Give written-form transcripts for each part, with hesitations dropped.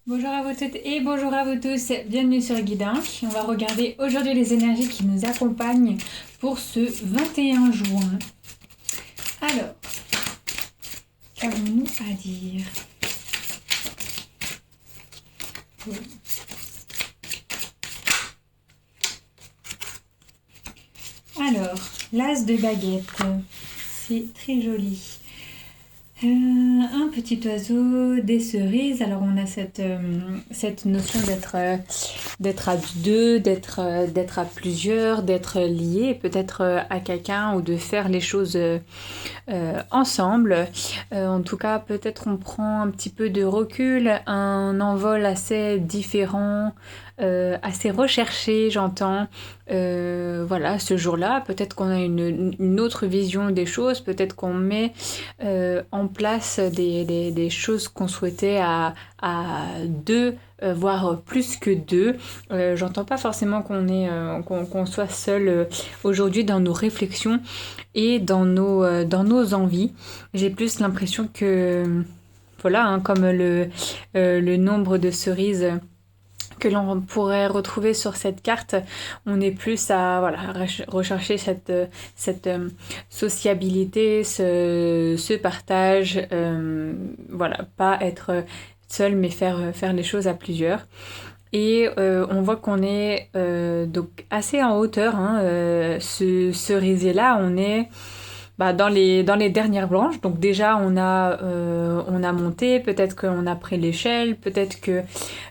Bonjour à vous toutes et bonjour à vous tous, bienvenue sur Guidin. On va regarder aujourd'hui les énergies qui nous accompagnent pour ce 21 juin. Alors, qu'avons-nous à dire? Alors, l'as de baguette, c'est très joli. Un petit oiseau, des cerises. Alors on a cette notion d'être à deux, d'être à plusieurs, d'être lié peut-être à quelqu'un ou de faire les choses ensemble. En tout cas, peut-être on prend un petit peu de recul, un envol assez différent, assez recherché, j'entends. Voilà, ce jour-là, peut-être qu'on a une autre vision des choses, peut-être qu'on met en place des choses qu'on souhaitait à deux, voire plus que deux. J'entends pas forcément qu'on soit seul aujourd'hui dans nos réflexions et dans nos envies. J'ai plus l'impression que, voilà, hein, comme le nombre de cerises que l'on pourrait retrouver sur cette carte, on est plus à rechercher cette sociabilité, ce partage, voilà, pas être seul mais faire les choses à plusieurs. Et on voit qu'on est donc assez en hauteur, hein, ce cerisier-là, on est dans les dernières branches. Donc déjà, on a monté, peut-être qu'on a pris l'échelle, peut-être que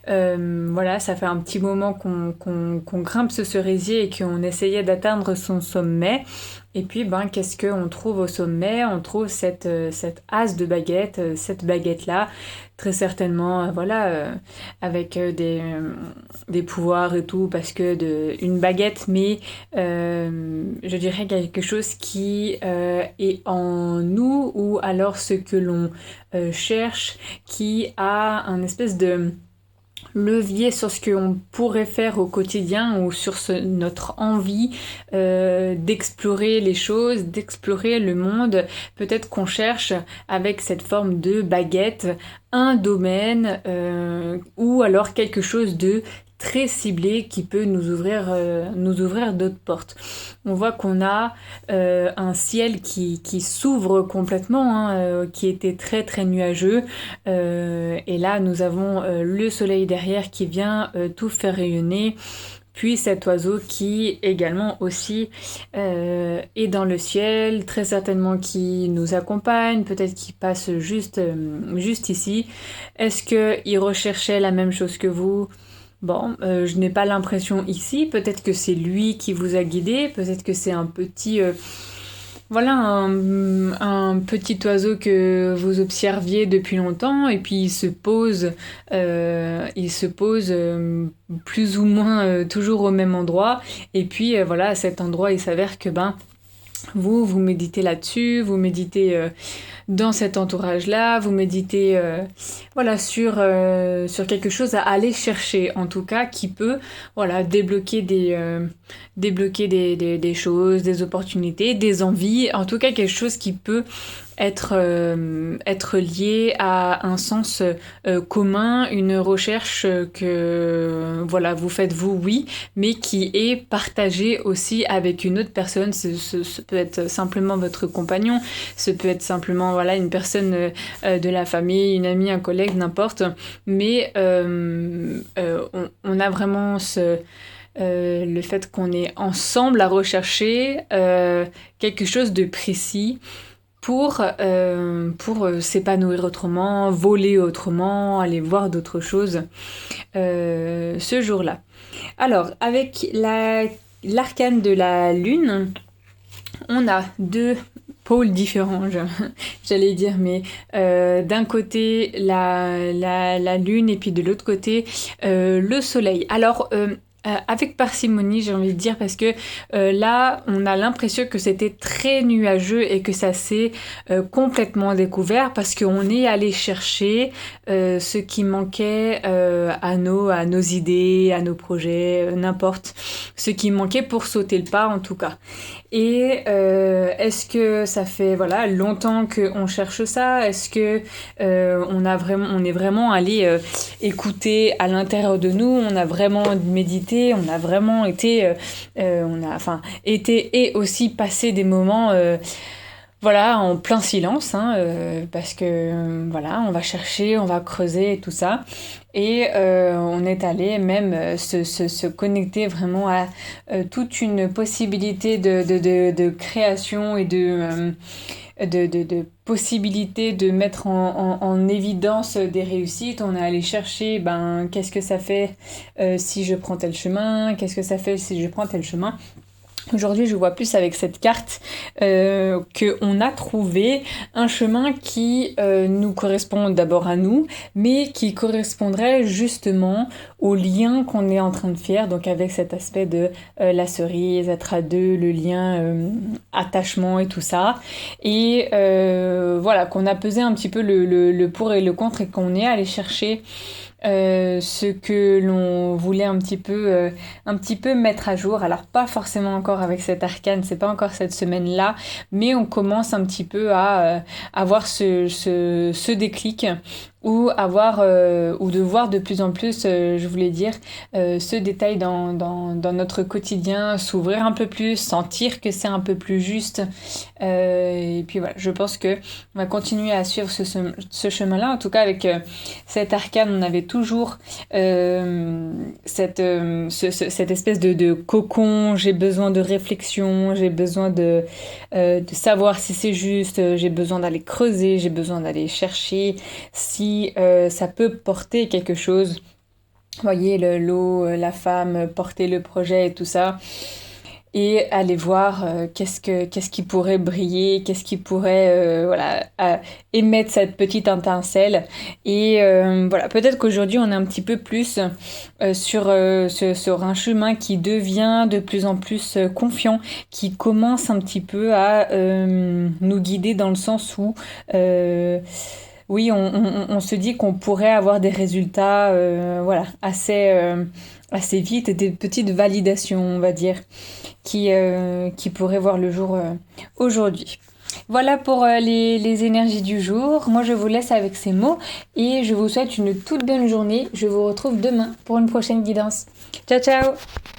voilà, ça fait un petit moment qu'on grimpe ce cerisier et qu'on essayait d'atteindre son sommet. Et puis, qu'est-ce qu'on trouve au sommet? On trouve cette as de baguette, cette baguette-là, très certainement, avec des pouvoirs et tout, parce que une baguette, mais je dirais quelque chose qui est en nous, ou alors ce que l'on cherche, qui a un espèce de levier sur ce qu'on pourrait faire au quotidien ou sur notre envie d'explorer les choses, d'explorer le monde. Peut-être qu'on cherche avec cette forme de baguette un domaine ou alors quelque chose de très ciblé qui peut nous ouvrir d'autres portes. On voit qu'on a un ciel qui s'ouvre complètement, hein, qui était très très nuageux, et là nous avons le soleil derrière qui vient tout faire rayonner, puis cet oiseau qui également aussi est dans le ciel, très certainement qui nous accompagne, peut-être qu'il passe juste ici. Est-ce qu'il recherchait la même chose que vous? Bon, je n'ai pas l'impression ici. Peut-être que c'est lui qui vous a guidé. Peut-être que c'est un petit, un petit oiseau que vous observiez depuis longtemps. Et puis il se pose plus ou moins toujours au même endroit. Et puis voilà, à cet endroit, il s'avère que vous méditez là-dessus, vous méditez dans cet entourage-là, vous méditez sur quelque chose à aller chercher, en tout cas, qui peut débloquer des choses, des opportunités, des envies, en tout cas quelque chose qui peut être lié à un sens commun, une recherche que vous faites vous, oui, mais qui est partagée aussi avec une autre personne. Ce peut être simplement votre compagnon, ce peut être simplement une personne de la famille, une amie, un collègue, n'importe, mais on a vraiment le fait qu'on est ensemble à rechercher quelque chose de précis pour s'épanouir autrement, voler autrement, aller voir d'autres choses ce jour-là. Alors, avec l'arcane de la lune, on a deux pôles différents, j'allais dire, mais d'un côté la lune et puis de l'autre côté le soleil. Alors, Avec parcimonie, j'ai envie de dire, parce que là, on a l'impression que c'était très nuageux et que ça s'est complètement découvert parce qu'on est allé chercher ce qui manquait à nos idées, à nos projets, n'importe. Ce qui manquait pour sauter le pas, en tout cas. Et est-ce que ça fait voilà longtemps qu'on cherche ça? Est-ce que on est vraiment allé écouter à l'intérieur de nous? On a vraiment médité, on a vraiment été, on a enfin été et aussi passé des moments voilà, en plein silence, hein, parce que voilà, on va chercher, on va creuser et tout ça. Et on est allé même se connecter vraiment à toute une possibilité de création et de possibilité de mettre en évidence des réussites. On est allé chercher, qu'est-ce que ça fait si je prends tel chemin, qu'est-ce que ça fait si je prends tel chemin. Aujourd'hui, je vois plus avec cette carte qu'on a trouvé un chemin qui nous correspond d'abord à nous, mais qui correspondrait justement au lien qu'on est en train de faire, donc avec cet aspect de la cerise, être à deux, le lien, attachement et tout ça. Et voilà, qu'on a pesé un petit peu le pour et le contre et qu'on est allé chercher ce que l'on voulait un petit peu mettre à jour. Alors pas forcément encore avec cet arcane, c'est pas encore cette semaine-là, mais on commence un petit peu à avoir ce déclic ou ou de voir de plus en plus, je voulais dire, ce détail dans notre quotidien, s'ouvrir un peu plus, sentir que c'est un peu plus juste. Et puis voilà, je pense que on va continuer à suivre ce chemin-là. En tout cas, avec cet arcane, on avait toujours cette espèce de cocon. J'ai besoin de réflexion, j'ai besoin de savoir si c'est juste, j'ai besoin d'aller creuser, j'ai besoin d'aller chercher si ça peut porter quelque chose. Vous voyez, l'eau, la femme, porter le projet et tout ça. Et aller voir qu'est-ce qui pourrait briller, qu'est-ce qui pourrait émettre cette petite étincelle. Et voilà, peut-être qu'aujourd'hui on est un petit peu plus sur un chemin qui devient de plus en plus confiant, qui commence un petit peu à nous guider dans le sens où oui, on se dit qu'on pourrait avoir des résultats assez vite et des petites validations, on va dire, qui pourraient voir le jour aujourd'hui. Voilà pour les énergies du jour. Moi, je vous laisse avec ces mots et je vous souhaite une toute bonne journée. Je vous retrouve demain pour une prochaine guidance. Ciao, ciao!